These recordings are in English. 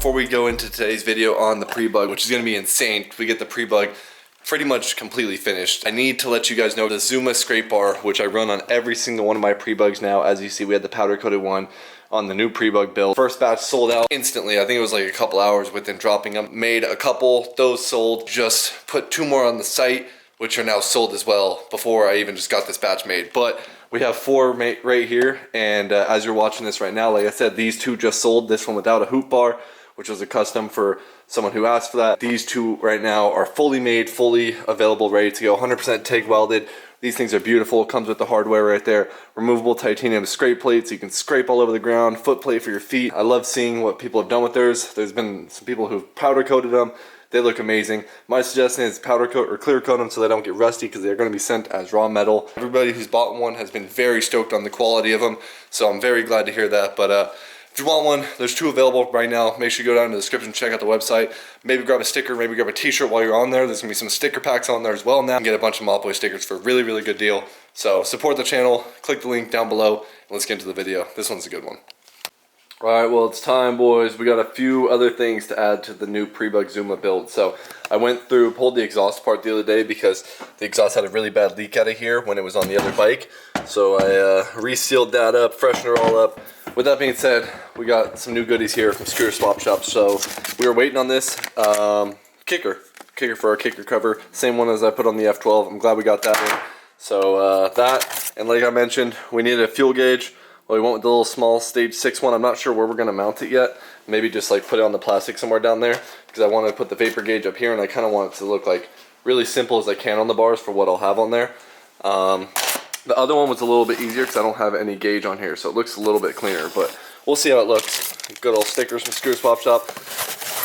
before we go into today's video on the pre-bug, which is going to be insane, we get the pre-bug pretty much completely finished. I need to let you guys know the Zuma scrape bar, which I run on every single one of my pre-bugs now. As you see, we had the powder coated one on the new pre-bug build. First batch sold out instantly. I think it was like a couple hours within dropping them. Made a couple, those sold. Just put 2 more on the site, which are now sold as well before I even just got this batch made. But we have 4 right here, and as you're watching this right now, like I said, these 2 just sold. This one without a hoop bar, which was a custom for someone who asked for that. These 2 right now are fully made, fully available, ready to go, 100% TIG welded. These things are beautiful. It comes with the hardware right there. Removable titanium scrape plates, so you can scrape all over the ground. Foot plate for your feet. I love seeing what people have done with theirs. There's been some people who've powder coated them. They look amazing. My suggestion is powder coat or clear coat them so they don't get rusty, because they're going to be sent as raw metal. Everybody who's bought one has been very stoked on the quality of them, so I'm very glad to hear that. But if you want one, there's 2 available right now. Make sure you go down in the description, check out the website. Maybe grab a sticker, maybe grab a t-shirt while you're on there. There's going to be some sticker packs on there as well now. You can get a bunch of MOPBOYZ stickers for a really, really good deal. So support the channel, click the link down below, and let's get into the video. This one's a good one. Alright, well, it's time, boys. We got a few other things to add to the new PREBUG Zuma build. So I pulled the exhaust apart the other day because the exhaust had a really bad leak out of here when it was on the other bike. So I resealed that up, freshened it all up. With that being said, we got some new goodies here from Scooter Swap Shop. So we were waiting on this kicker for our kicker cover. Same one as I put on the F12. I'm glad we got that in. So that, and like I mentioned, we needed a fuel gauge. Well, we went with the little small stage 6 one. I'm not sure where we're going to mount it yet. Maybe just like put it on the plastic somewhere down there, because I want to put the vapor gauge up here, and I kind of want it to look like really simple as I can on the bars for what I'll have on there. The other one was a little bit easier because I don't have any gauge on here, so it looks a little bit cleaner, but we'll see how it looks. Good old stickers from Scooter Swap Shop.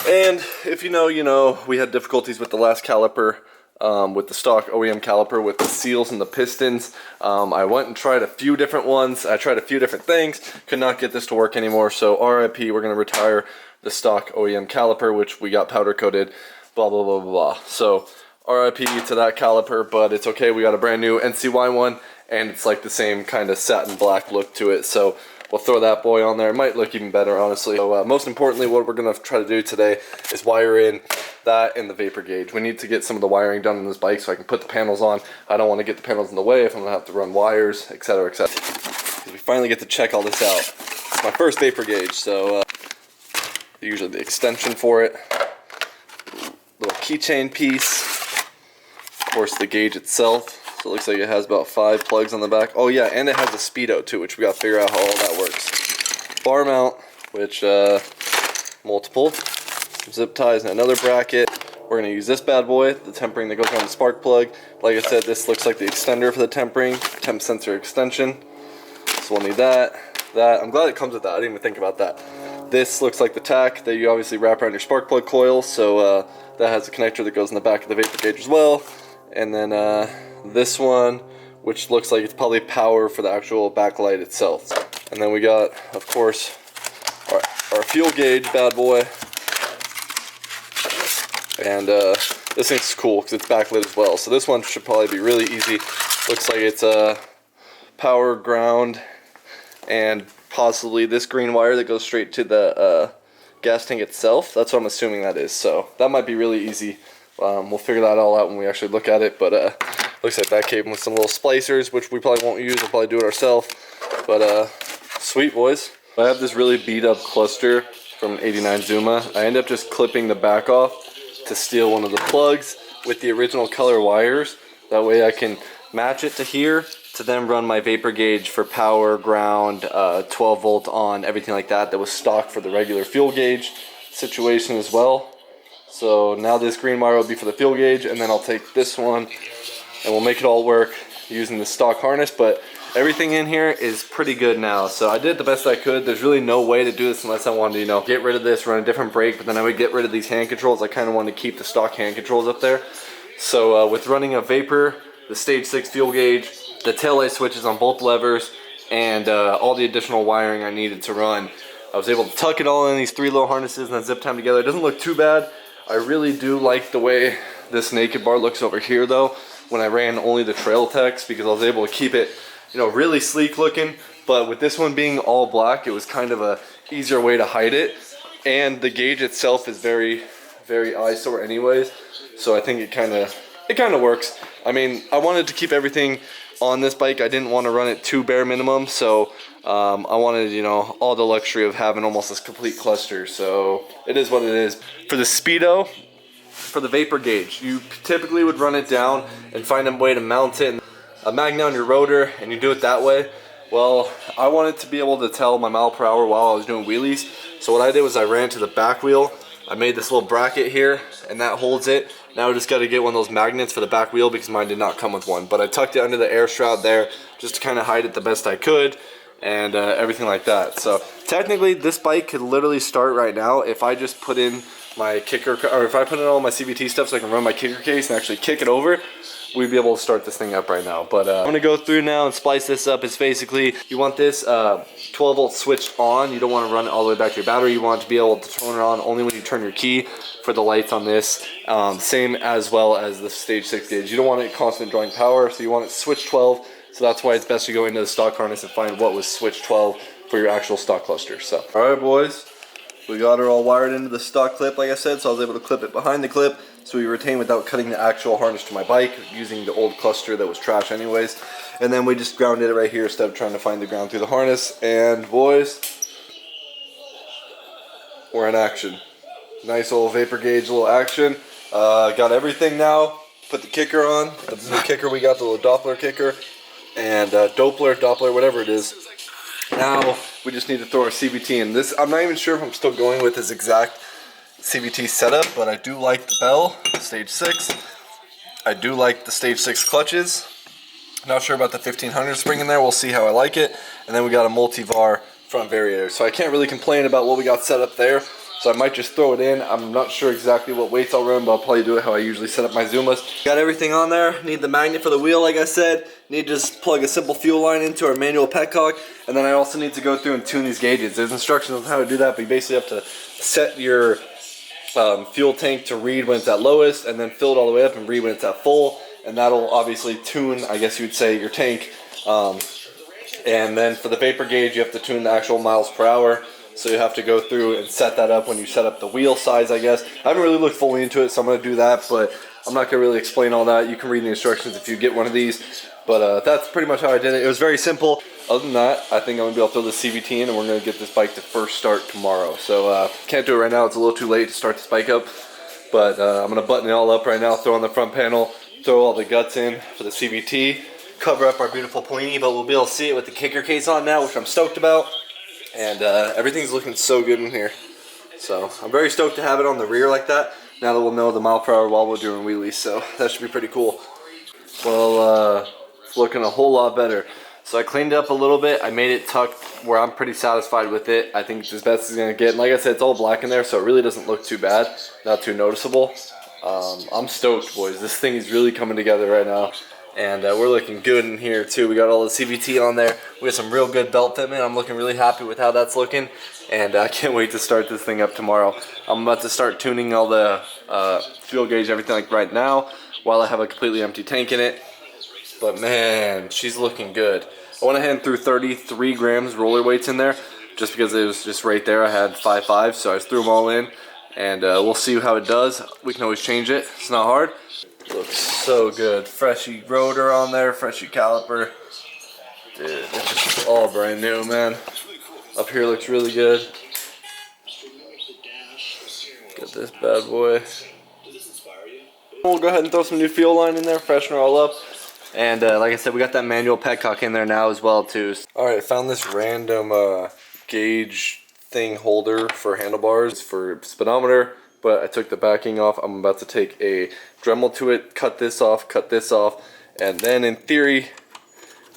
And if you know, you know, we had difficulties with the last caliper. With the stock OEM caliper with the seals and the pistons. I went and tried a few different ones. I tried a few different things. Could not get this to work anymore. So RIP, we're going to retire the stock OEM caliper, which we got powder coated, blah, blah, blah, blah, blah. So RIP to that caliper, but it's okay. We got a brand new NCY one, and it's like the same kind of satin black look to it. So we'll throw that boy on there. It might look even better, honestly. So most importantly, what we're going to try to do today is wire in that and the vapor gauge. We need to get some of the wiring done on this bike so I can put the panels on. I don't want to get the panels in the way if I'm going to have to run wires, etc., etc. We finally get to check all this out. It's my first vapor gauge, so usually the extension for it. Little keychain piece. Of course, the gauge itself. So it looks like it has about 5 plugs on the back. Oh yeah, and it has a speedo too, which we got to figure out how all that works. Bar mount, which multiple. Zip ties and another bracket. We're going to use this bad boy, the tempering that goes on the spark plug. Like I said, this looks like the extender for the tempering, temp sensor extension. So we'll need that. I'm glad it comes with that. I didn't even think about that. This looks like the tack that you obviously wrap around your spark plug coil. So that has a connector that goes in the back of the vapor gauge as well. And then this one, which looks like it's probably power for the actual backlight itself. And then we got, of course, our fuel gauge bad boy. And this thing's cool because it's backlit as well. So this one should probably be really easy. Looks like it's power, ground, and possibly this green wire that goes straight to the gas tank itself. That's what I'm assuming that is. So that might be really easy. We'll figure that all out when we actually look at it. But looks like that came with some little splicers, which we probably won't use. We'll probably do it ourselves. But sweet, boys. I have this really beat up cluster from an 89 Zuma. I end up just clipping the back off to steal one of the plugs with the original color wires. That way I can match it to here to then run my vapor gauge for power, ground, 12 volt on, everything like that was stock for the regular fuel gauge situation as well. So now this green wire will be for the fuel gauge, and then I'll take this one and we'll make it all work using the stock harness. But everything in here is pretty good now, so I did the best I could. There's really no way to do this unless I wanted to, you know, get rid of this, run a different brake, but then I would get rid of these hand controls. I kind of wanted to keep the stock hand controls up there. So with running a vapor, the stage 6 fuel gauge, the taillight switches on both levers, and all the additional wiring I needed to run, I was able to tuck it all in these 3 little harnesses and then zip tie them together. It doesn't look too bad. I really do like the way this naked bar looks over here though, when I ran only the trailtechs, because I was able to keep it, you know, really sleek looking. But with this one being all black, it was kind of a easier way to hide it. and the gauge itself is very, very eyesore anyways. So I think it kind of works. I mean, I wanted to keep everything on this bike. I didn't want to run it too bare minimum, so I wanted, you know, all the luxury of having almost this complete cluster. So it is what it is. For the speedo, for the vapor gauge, you typically would run it down and find a way to mount it, a magnet on your rotor, and you do it that way. Well, I wanted to be able to tell my mile per hour while I was doing wheelies. So what I did was I ran to the back wheel. I made this little bracket here, and that holds it. Now I just got to get one of those magnets for the back wheel because mine did not come with one. But I tucked it under the air shroud there just to kind of hide it the best I could, and everything like that. So technically this bike could literally start right now if I just put in my kicker, or if I put in all my CVT stuff so I can run my kicker case and actually kick it over, we'd be able to start this thing up right now. But I'm gonna go through now and splice this up. It's basically, you want this 12 volt switched on. You don't want to run it all the way back to your battery. You want to be able to turn it on only when you turn your key for the lights on this. Same as well as the stage 6 gauge. You don't want it constant drawing power, so you want it switch 12. So that's why it's best to go into the stock harness and find what was switch 12 for your actual stock cluster. So, all right, boys. We got her all wired into the stock clip, like I said, so I was able to clip it behind the clip so we retain without cutting the actual harness to my bike using the old cluster that was trash anyways. And then we just grounded it right here instead of trying to find the ground through the harness. And boys, we're in action. Nice old vapor gauge little action. Got everything now. Put the kicker on. The new kicker we got, the little Doppler kicker. And Doppler, whatever it is. Now we just need to throw our CVT in. This, I'm not even sure if I'm still going with this exact CVT setup, but I do like the bell, stage 6. I do like the stage 6 clutches. Not sure about the 1500 spring in there. We'll see how I like it. And then we got a multi-var front variator. So I can't really complain about what we got set up there. So I might just throw it in. I'm not sure exactly what weights I'll run, but I'll probably do it how I usually set up my Zumas. Got everything on there. Need the magnet for the wheel, like I said. Need to just plug a simple fuel line into our manual petcock. And then I also need to go through and tune these gauges. There's instructions on how to do that, but you basically have to set your fuel tank to read when it's at lowest, and then fill it all the way up and read when it's at full. And that'll obviously tune, I guess you would say, your tank. And then for the vapor gauge, you have to tune the actual miles per hour. So you have to go through and set that up when you set up the wheel size, I guess. I haven't really looked fully into it, so I'm going to do that, but I'm not going to really explain all that. You can read the instructions if you get one of these. But that's pretty much how I did it. It was very simple. Other than that, I think I'm going to be able to throw the CVT in, and we're going to get this bike to first start tomorrow. So can't do it right now. It's a little too late to start this bike up. But I'm going to button it all up right now, throw on the front panel, throw all the guts in for the CVT, cover up our beautiful Polini, but we'll be able to see it with the kicker case on now, which I'm stoked about. And everything's looking so good in here. So I'm very stoked to have it on the rear like that, now that we'll know the mile per hour while we're doing wheelies. So that should be pretty cool. Well, it's looking a whole lot better. So I cleaned it up a little bit. I made it tucked where I'm pretty satisfied with it. I think it's as best as it's going to get. And like I said, it's all black in there, so it really doesn't look too bad. Not too noticeable. I'm stoked, boys. This thing is really coming together right now. And we're looking good in here too. We got all the CVT on there. We got some real good belt fitment. I'm looking really happy with how that's looking. And I can't wait to start this thing up tomorrow. I'm about to start tuning all the fuel gauge, everything like right now, while I have a completely empty tank in it. But man, she's looking good. I went ahead and threw 33 grams roller weights in there just because it was just right there. I had 5.5, so I just threw them all in. And we'll see how it does. We can always change it. It's not hard. Looks so good. Freshy rotor on there, freshy caliper. Dude, it's just all brand new, man. Up here looks really good. Get this bad boy. We'll go ahead and throw some new fuel line in there, freshen her all up. And like I said, we got that manual petcock in there now as well too. Alright, I found this random gauge thing holder for handlebars for speedometer, but I took the backing off. I'm about to take a Dremel to it, cut this off, and then in theory,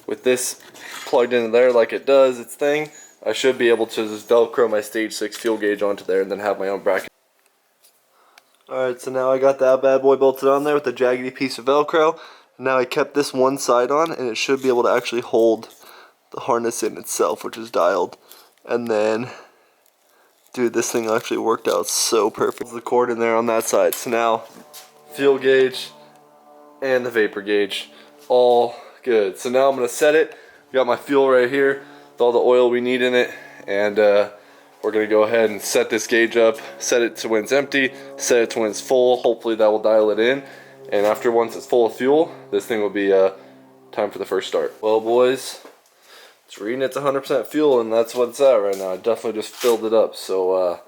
with this plugged into there like it does its thing, I should be able to just Velcro my stage 6 fuel gauge onto there and then have my own bracket. Alright, so now I got that bad boy bolted on there with a jaggedy piece of Velcro. Now I kept this one side on, and it should be able to actually hold the harness in itself, which is dialed. And then, dude, this thing actually worked out so perfect. The cord in there on that side. So now, fuel gauge and the vapor gauge, all good. So now I'm gonna set it. Got my fuel right here with all the oil we need in it, and we're we're gonna go ahead and set this gauge up, set it to when it's empty, set it to when it's full. Hopefully that will dial it in. And after once it's full of fuel, this thing will be time for the first start. Well, boys, it's reading it's 100% fuel, and that's what it's at right now. I definitely just filled it up. So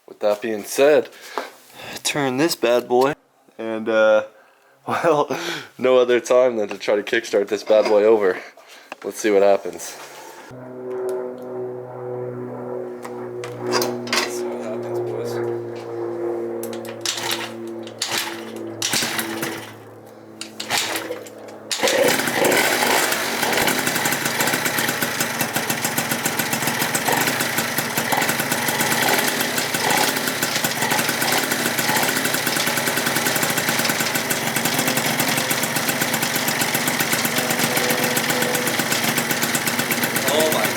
with that being said, turn this bad boy, and well, no other time than to try to kickstart this bad boy over. Let's see what happens.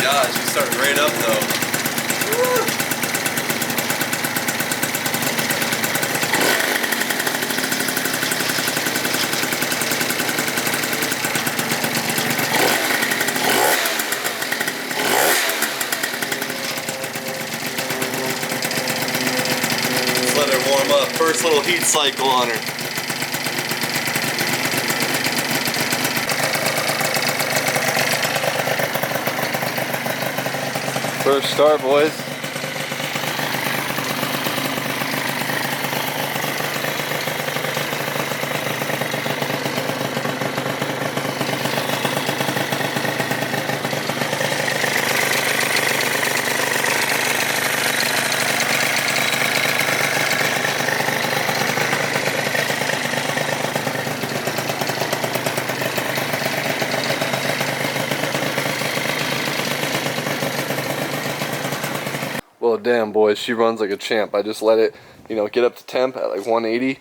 Gosh, you started right up though. Woo. Let's let her warm up. First little heat cycle on her. First start, boys. Well, damn, boys, she runs like a champ. I just let it, get up to temp at like 180,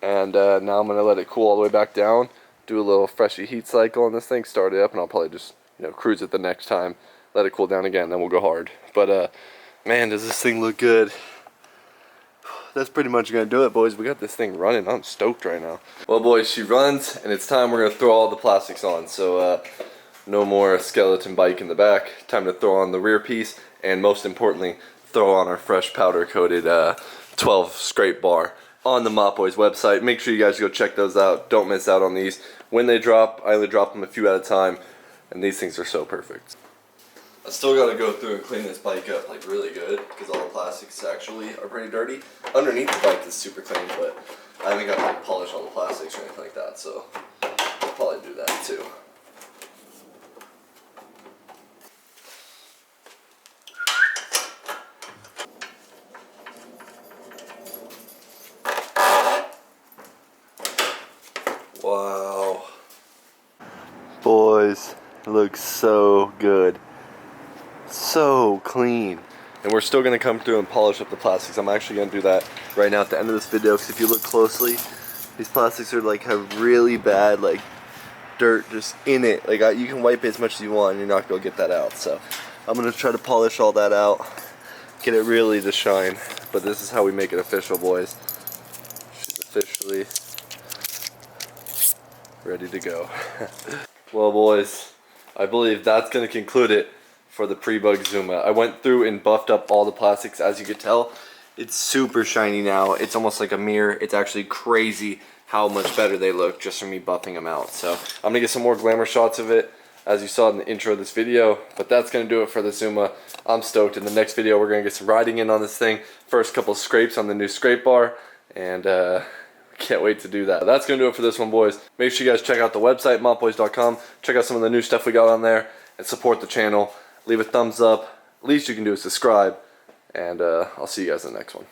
and now I'm gonna let it cool all the way back down, do a little freshy heat cycle on this thing, start it up, and I'll probably just, cruise it the next time, let it cool down again, then we'll go hard. But man, does this thing look good. That's pretty much gonna do it, boys. We got this thing running. I'm stoked right now. Well, boys, she runs, and it's time we're gonna throw all the plastics on. So no more skeleton bike in the back. Time to throw on the rear piece, and most importantly, throw on our fresh powder coated 12 scrape bar on the MOPBOYZ website. Make sure you guys go check those out. Don't miss out on these. When they drop, I only drop them a few at a time, and these things are so perfect. I still gotta go through and clean this bike up like really good, because all the plastics actually are pretty dirty. Underneath the bike is super clean, but I haven't got to like, polish all the plastics or anything like that, so I'll probably do that too. Wow. Boys, it looks so good. So clean. And we're still going to come through and polish up the plastics. I'm actually going to do that right now at the end of this video, because if you look closely, these plastics are like have really bad like dirt just in it. Like you can wipe it as much as you want and you're not going to get that out. So I'm going to try to polish all that out, get it really to shine. But this is how we make it official, boys. She's officially ready to go. Well, boys, I believe that's going to conclude it for the PREBUG Zuma. I went through and buffed up all the plastics. As you can tell, it's super shiny now. It's almost like a mirror. It's actually crazy how much better they look just from me buffing them out. So I'm gonna get some more glamour shots of it, as you saw in the intro of this video. But that's gonna do it for the Zuma. I'm stoked. In the next video, we're gonna get some riding in on this thing. First couple scrapes on the new scrape bar, and can't wait to do that. That's gonna do it for this one, boys. Make sure you guys check out the website, MOPBOYZ.com. Check out some of the new stuff we got on there, and support the channel. Leave a thumbs up. Least you can do is subscribe, and I'll see you guys in the next one.